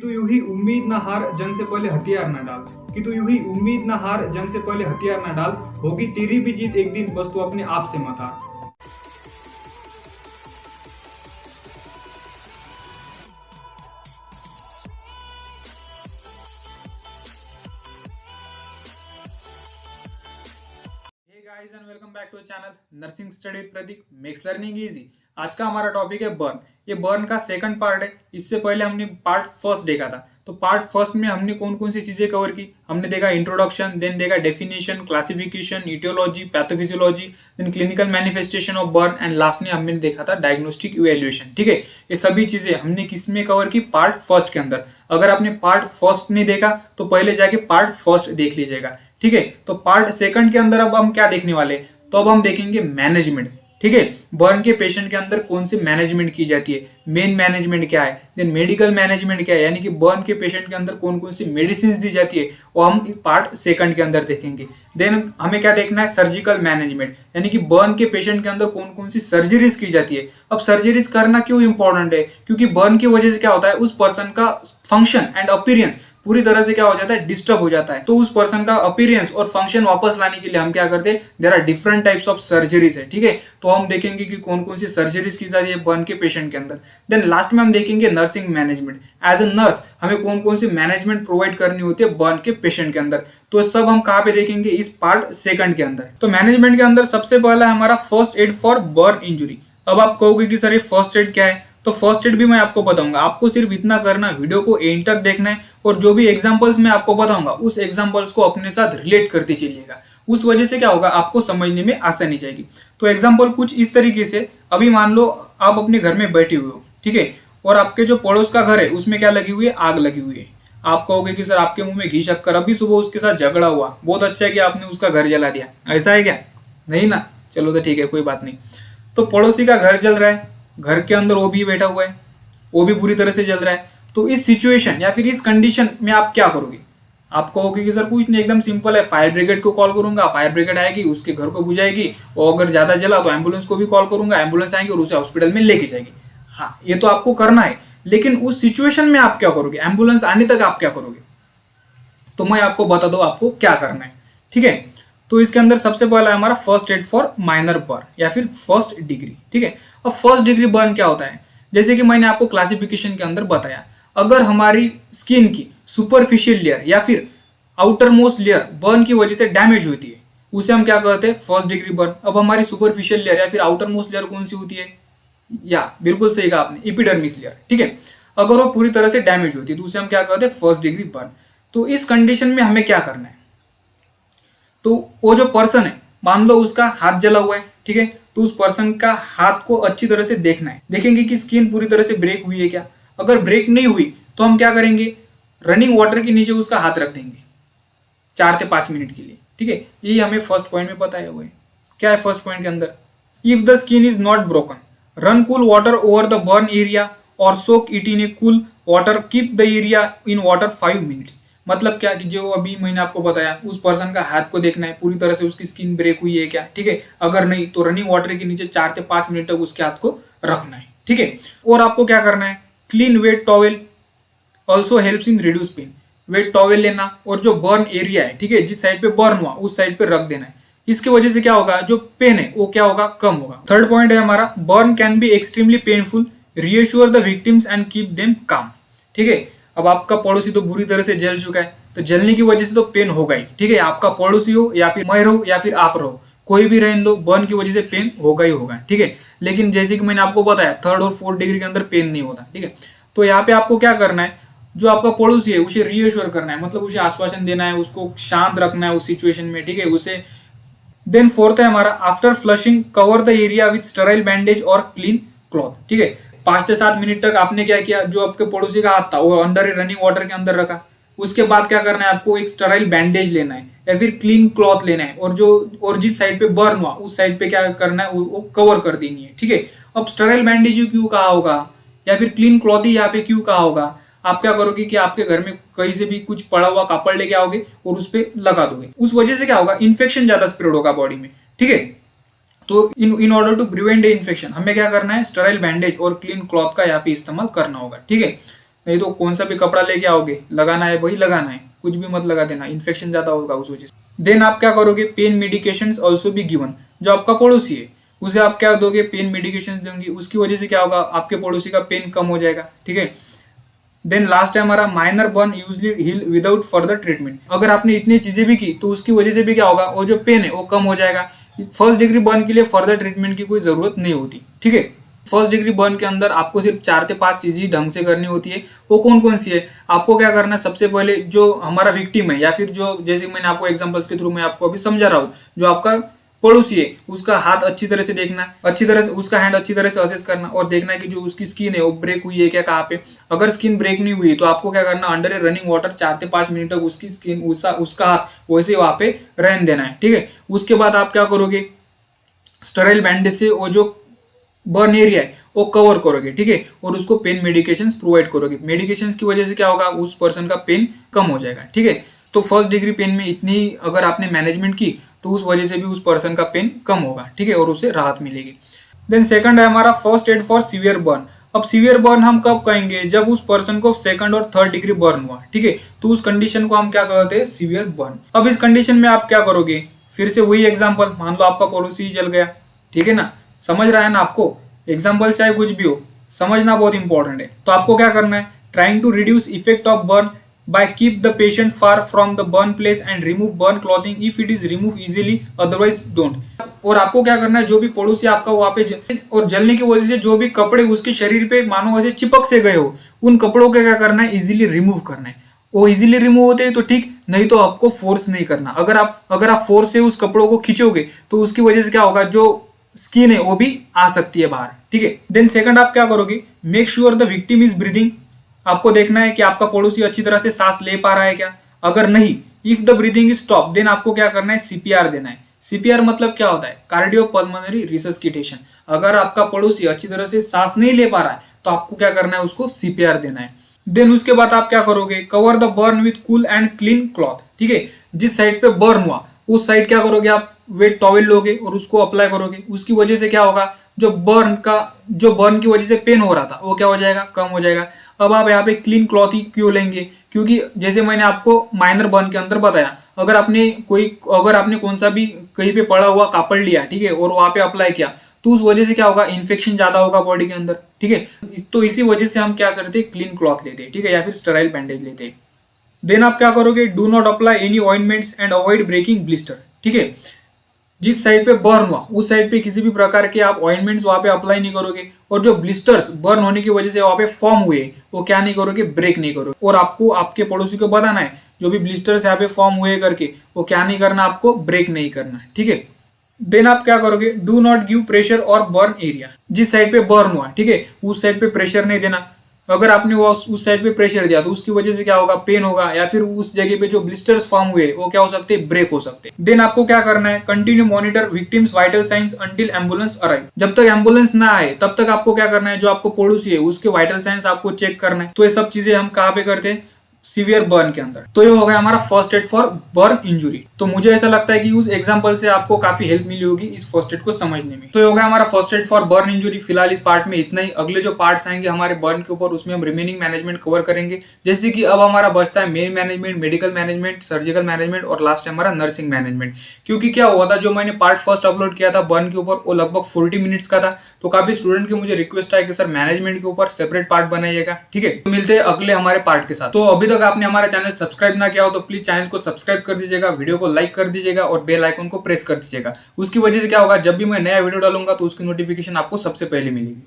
तू यूं ही उम्मीद न हार, जंग से पहले हथियार न डाल। कि तू यूं ही उम्मीद न हार, जंग से पहले हथियार न डाल। होगी तेरी भी जीत एक दिन, बस तू अपने आप से मत हार। Hey guys and welcome back to channel nursing study with Prateek makes learning easy. आज का हमारा टॉपिक है बर्न। ये बर्न का सेकंड पार्ट है। इससे पहले हमने पार्ट फर्स्ट देखा था। तो पार्ट फर्स्ट में हमने कौन कौन सी चीजें कवर की? हमने देखा इंट्रोडक्शन, देन देखा definition, classification, etiology, pathophysiology, then clinical manifestation of burn and last में हमने देखा था डायग्नोस्टिक इवैल्यूएशन। ठीक है, ये सभी चीजें हमने किस में कवर की? पार्ट फर्स्ट के अंदर। अगर आपने पार्ट फर्स्ट नहीं देखा तो पहले जाके पार्ट फर्स्ट देख लीजिएगा। ठीक है, तो पार्ट सेकंड के अंदर अब हम क्या देखने वाले? तो अब हम देखेंगे मैनेजमेंट। ठीक है, बर्न के पेशेंट के अंदर कौन सी मैनेजमेंट की जाती है, मेन मैनेजमेंट क्या है, देन मेडिकल मैनेजमेंट क्या है, यानी कि बर्न के पेशेंट के अंदर कौन कौन सी मेडिसिन दी जाती है, वो हम पार्ट सेकंड के अंदर देखेंगे। देन हमें क्या देखना है? सर्जिकल मैनेजमेंट, यानी कि बर्न के पेशेंट के अंदर कौन कौन सी सर्जरीज की जाती है। अब सर्जरीज करना क्यों इंपॉर्टेंट है? क्योंकि बर्न की वजह से क्या होता है, उस पर्सन का फंक्शन एंड अपीयरेंस पूरी तरह से क्या हो जाता है? डिस्टर्ब हो जाता है। तो उस पर्सन का अपीयरेंस और फंक्शन वापस लाने के लिए हम क्या करते हैं? There are different types of surgeries है। ठीक है, तो हम देखेंगे कि कौन कौन सी सर्जरीज की जाती है बर्न के पेशेंट के अंदर। देन लास्ट में हम देखेंगे nursing management. As a nurse हमें कौन कौन सी मैनेजमेंट प्रोवाइड करनी होती है बर्न के पेशेंट के अंदर। तो सब हम कहाँ पे देखेंगे? इस पार्ट सेकंड के अंदर। तो मैनेजमेंट के अंदर सबसे पहला है हमारा first aid for burn injury. अब आप कहोगे कि सर ये फर्स्ट एड क्या है? तो फर्स्ट एड भी मैं आपको बताऊंगा। आपको सिर्फ इतना करना, वीडियो को एंड तक देखना है और जो भी एग्जांपल्स मैं आपको बताऊंगा उस एग्जांपल्स को अपने साथ रिलेट करते चलिएगा। उस वजह से क्या होगा? आपको समझने में आसानी जाएगी। तो एग्जांपल कुछ इस तरीके से, अभी मान लो आप अपने घर में बैठे हुए हो, ठीक है, और आपके जो पड़ोस का घर है उसमें क्या लगी हुई है? आग लगी हुई है। आप कहोगे कि सर आपके मुंह में घी शक्कर, अभी सुबह उसके साथ झगड़ा हुआ, बहुत अच्छा है कि आपने उसका घर जला दिया, ऐसा है क्या? नहीं ना? चलो तो ठीक है, कोई बात नहीं। तो पड़ोसी का घर जल रहा है, घर के अंदर वो भी बैठा हुआ है, वो भी बुरी तरह से जल रहा है। तो इस सिचुएशन या फिर इस कंडीशन में आप क्या करोगे? आप कहोगे कि सर कुछ नहीं, एकदम सिंपल है, फायर ब्रिगेड को कॉल करूंगा, फायर ब्रिगेड आएगी, उसके घर को बुझाएगी, और अगर ज्यादा जला तो एम्बुलेंस को भी कॉल करूंगा, एम्बुलेंस आएंगे और उसे हॉस्पिटल में लेके जाएगी। हाँ, ये तो आपको करना है, लेकिन उस सिचुएशन में आप क्या करोगे? एम्बुलेंस आने तक आप क्या करोगे? तो मैं आपको बता दूं आपको क्या करना है। ठीक है, तो इसके अंदर सबसे पहला है हमारा first aid for minor burn या फिर फर्स्ट डिग्री। ठीक है, अब फर्स्ट डिग्री बर्न क्या होता है? जैसे कि मैंने आपको क्लासिफिकेशन के अंदर बताया, अगर हमारी स्किन की सुपरफिशियल लेयर या फिर आउटर मोस्ट लेयर बर्न की वजह से डैमेज होती है, उसे हम क्या कहते हैं? First degree burn. अब हमारी सुपरफिशियल लेयर या फिर आउटर मोस्ट लेयर कौन सी होती है? या बिल्कुल सही कहा आपने, एपिडर्मिस लेयर। ठीक है, अगर वो पूरी तरह से डैमेज होती है तो उसे हम क्या कहते हैं? First degree burn. तो इस कंडीशन में हमें क्या करना है? तो वो जो पर्सन है, मान लो उसका हाथ जला हुआ है, ठीक है, तो उस पर्सन का हाथ को अच्छी तरह से देखना है। देखेंगे कि स्किन पूरी तरह से ब्रेक हुई है क्या। अगर ब्रेक नहीं हुई तो हम क्या करेंगे? रनिंग वाटर के नीचे उसका हाथ रख देंगे 4 से 5 मिनट के लिए। ठीक है, यही हमें फर्स्ट पॉइंट में बताया हुआ है। क्या है फर्स्ट पॉइंट के अंदर? If the skin is not broken, run cool water over the burn area और soak it in a cool water, keep the area in water 5 minutes. मतलब क्या कि जो अभी मैंने आपको बताया, उस पर्सन का हाथ को देखना है, पूरी तरह से उसकी स्किन ब्रेक हुई है क्या। ठीक है, अगर नहीं तो रनिंग वाटर के नीचे 4 से 5 मिनट तक उसके हाथ को रखना है। ठीक है, और आपको क्या करना है? Clean wet towel also helps in reduce pain. Wet towel लेना और जो बर्न एरिया है, ठीक है, जिस साइड पे बर्न हुआ उस साइड पे रख देना है। इसकी वजह से क्या होगा? जो पेन है वो क्या होगा? कम होगा। थर्ड पॉइंट है हमारा, burn can be extremely painful, reassure the victims and keep them काम। ठीक है, अब आपका पड़ोसी तो बुरी तरह से जल चुका है, तो जलने की वजह से तो पेन होगा ही। ठीक है, आपका पड़ोसी हो या फिर मैं रहूं या फिर आप रहो, कोई भी रहने दो, बर्न की वजह से पेन होगा ही होगा। ठीक है, लेकिन जैसे कि मैंने आपको बताया, थर्ड और फोर्थ डिग्री के अंदर पेन नहीं होता। ठीक है, तो यहाँ पे आपको क्या करना है? जो आपका पड़ोसी है उसे रीएश्योर करना है, मतलब उसे आश्वासन देना है, उसको शांत रखना है उस सिचुएशन में। ठीक है, उसे। देन फोर्थ है हमारा, after flushing cover the area with sterile bandage और क्लीन क्लॉथ। ठीक है, 5 से 7 मिनट तक आपने क्या किया? जो आपके पड़ोसी का हाथ था वो अंदर रनिंग वाटर के अंदर रखा। उसके बाद क्या करना है आपको? एक स्टेराइल बैंडेज लेना है या फिर क्लीन क्लॉथ लेना है, और जिस साइड पे बर्न हुआ उस साइड पे क्या करना है? वो कवर कर देनी है। ठीक है, अब स्टेराइल बैंडेज ही क्यों कहा होगा या फिर क्लीन क्लॉथ ही यहाँ पे क्यों कहा होगा? आप क्या करोगे कि आपके घर में कहीं से भी कुछ पड़ा हुआ कपड़ लेके आओगे और उस पर लगा दोगे। उस वजह से क्या होगा? इन्फेक्शन ज्यादा स्प्रेड होगा बॉडी में। ठीक है, तो in order to prevent a infection हमें क्या करना है? स्टेराइल बैंडेज और क्लीन क्लॉथ का यहाँ पे इस्तेमाल करना होगा। ठीक है, नहीं तो कौन सा भी कपड़ा लेके आओगे, लगाना है वही लगाना है, कुछ भी मत लगा देना, इन्फेक्शन ज्यादा होगा उस वजह से। देन आप क्या करोगे, pain medications also be given. जो आपका पड़ोसी है उसे आप क्या दोगे, पेन मेडिकेशन दोगे, उसकी वजह से क्या होगा, आपके पड़ोसी का पेन कम हो जाएगा, ठीक है। देन लास्ट है हमारा minor burn usually heal without further treatment. अगर आपने इतनी चीजें भी की तो उसकी वजह से भी क्या होगा, वो जो पेन है वो कम हो जाएगा। फर्स्ट डिग्री बर्न के लिए फर्दर ट्रीटमेंट की कोई जरूरत नहीं होती, ठीक है। फर्स्ट डिग्री बर्न के अंदर आपको सिर्फ 4 से 5 चीजें ही ढंग से करनी होती है। वो कौन कौन सी है, आपको क्या करना है, सबसे पहले जो हमारा विक्टिम है या फिर जो, जैसे मैंने आपको एग्जांपल्स के थ्रू मैं आपको अभी समझा रहा हूँ, जो आपका पड़ोसी है उसका हाथ अच्छी तरह से देखना, अच्छी तरह से उसका हैंड अच्छी तरह से असेस करना और देखना है कि जो उसकी स्किन है वो ब्रेक हुई है क्या, कहाँ पे। अगर स्किन ब्रेक नहीं हुई तो आपको क्या करना, अंडर ए रनिंग वाटर 4 से 5 मिनट तक उसकी स्किन उसका हाथ वैसे वहां पे रहने देना है, ठीक है। उसके बाद आप क्या करोगे, स्टेराइल बैंडेज से वो जो बर्न एरिया है वो कवर करोगे, ठीक है। और उसको पेन मेडिकेशंस प्रोवाइड करोगे। मेडिकेशंस की वजह से क्या होगा, उस पर्सन का पेन कम हो जाएगा, ठीक है। तो फर्स्ट डिग्री पेन में इतनी अगर आपने मैनेजमेंट की तो उस वजह से भी उस पर्सन का पेन कम होगा, ठीक है, और उसे राहत मिलेगी। देन सेकंड है हमारा first aid for severe burn. अब सीवियर बर्न हम कब कहेंगे, जब उस पर्सन को सेकंड और थर्ड डिग्री बर्न हुआ, ठीक है, तो उस कंडीशन को हम क्या कहते हैं, सीवियर बर्न। अब इस कंडीशन में आप क्या करोगे, फिर से वही एग्जाम्पल, मान लो आपका पड़ोसी ही जल गया, ठीक है ना, समझ रहा है ना आपको, एग्जाम्पल चाहे कुछ भी हो, समझना बहुत इंपॉर्टेंट है। तो आपको क्या करना है, trying to reduce effect of burn by keep the patient far from the burn place and remove burn clothing if it is removed easily, otherwise don't। और आपको क्या करना है, जो भी पड़ोसी आपका वहां पे और जलने की वजह से जो भी कपड़े उसके शरीर पे मानो वैसे चिपक से गए हो, उन कपड़ों का क्या करना है, इजीली रिमूव करना है। वो इजीली रिमूव होते हैं तो ठीक, नहीं तो आपको फोर्स नहीं करना। अगर आप फोर्स से उस कपड़ों को खींचोगे तो उसकी वजह से क्या होगा, जो स्किन है वो भी आ सकती है बाहर, ठीक है। देन सेकंड आप क्या करोगे, make sure the victim is breathing. आपको देखना है कि आपका पड़ोसी अच्छी तरह से सांस ले पा रहा है क्या। अगर नहीं, if the breathing is stop, then आपको क्या करना है, सीपीआर देना है। सीपीआर मतलब क्या होता है, कार्डियो पल्मोनरी रिसस्किटेशन। अगर आपका पड़ोसी अच्छी तरह से सांस नहीं ले पा रहा है तो आपको क्या करना है, उसको सीपीआर देना है। देन उसके बाद आप क्या करोगे, cover the burn with cool and clean cloth, ठीक है। जिस साइड पे बर्न हुआ उस साइड क्या करोगे, आप वेट टॉवेल लोगे और उसको अप्लाई करोगे। उसकी वजह से क्या होगा, जो बर्न की वजह से पेन हो रहा था वो क्या हो जाएगा, कम हो जाएगा। अब आप यहाँ पे क्लीन क्लॉथ ही क्यों लेंगे, क्योंकि जैसे मैंने आपको माइनर बर्न के अंदर बताया, अगर आपने कौन सा भी कहीं पे पड़ा हुआ कापड़ लिया, ठीक है, और वहां पे अप्लाई किया तो उस वजह से क्या होगा, इन्फेक्शन ज्यादा होगा बॉडी के अंदर, ठीक है। तो इसी वजह से हम क्या करते हैं, क्लीन क्लॉथ लेते हैं, ठीक है, या फिर स्टेराइल बैंडेज लेते हैं। देन आप क्या करोगे, do not apply any ointments and avoid breaking blister, ठीक है। जिस साइड पे बर्न हुआ उस साइड पे किसी भी प्रकार के आप ऑइंटमेंट्स वहां पे अप्लाई नहीं करोगे। और जो ब्लिस्टर्स बर्न होने की वजह से वहां पे फॉर्म हुए वो क्या नहीं करोगे, ब्रेक नहीं करोगे। और आपको आपके पड़ोसी को बताना है, जो भी ब्लिस्टर्स यहाँ पे फॉर्म हुए करके वो क्या नहीं करना, आपको ब्रेक नहीं करना, ठीक है। देन आप क्या करोगे, डू नॉट गिव प्रेशर और बर्न एरिया। जिस साइड पे बर्न हुआ, ठीक है, उस साइड पे प्रेशर नहीं देना। अगर आपने वो उस साइड पे प्रेशर दिया तो उसकी वजह से क्या होगा, पेन होगा, या फिर उस जगह पे जो ब्लिस्टर्स फॉर्म हुए वो क्या हो सकते हैं, ब्रेक हो सकते हैं। देन आपको क्या करना है, continue monitor victims vital science until ambulance arrive. जब तक एम्बुलेंस ना आए तब तक आपको क्या करना है, जो आपको पड़ोसी है उसके वाइटल साइंस आपको चेक करना है। तो ये सब चीजें हम कहाँ पे करते हैं, सीवियर बर्न के अंदर। तो ये हो गया हमारा first aid for burn injury. तो मुझे ऐसा लगता है कि उस एग्जांपल से आपको काफी हेल्प मिली होगी इस फर्स्ट एड को समझने में। तो ये हो गया हमारा first aid for burn injury. फिलहाल इस पार्ट में इतना ही। अगले जो पार्ट्स आएंगे हमारे बर्न के ऊपर, उसमें हम रिमेनिंग मैनेजमेंट कवर करेंगे। जैसे कि अब हमारा बचता है main management, medical management, surgical management और लास्ट है हमारा नर्सिंग मैनेजमेंट। क्योंकि क्या हुआ था, जो मैंने पार्ट फर्स्ट अपलोड किया था बर्न के ऊपर वो लगभग 40 मिनट्स का था। तो काफी स्टूडेंट की मुझे रिक्वेस्ट है कि सर मैनेजमेंट के ऊपर सेपरेट पार्ट बनाइएगा, ठीक है। तो मिलते हैं अगले हमारे पार्ट के साथ। तो अभी तक आपने हमारा चैनल सब्सक्राइब ना किया हो तो प्लीज चैनल को सब्सक्राइब कर दीजिएगा, वीडियो को लाइक कर दीजिएगा और बेल आइकन को प्रेस कर दीजिएगा। उसकी वजह से क्या होगा, जब भी मैं नया वीडियो डालूंगा तो उसकी नोटिफिकेशन आपको सबसे पहले मिलेगी।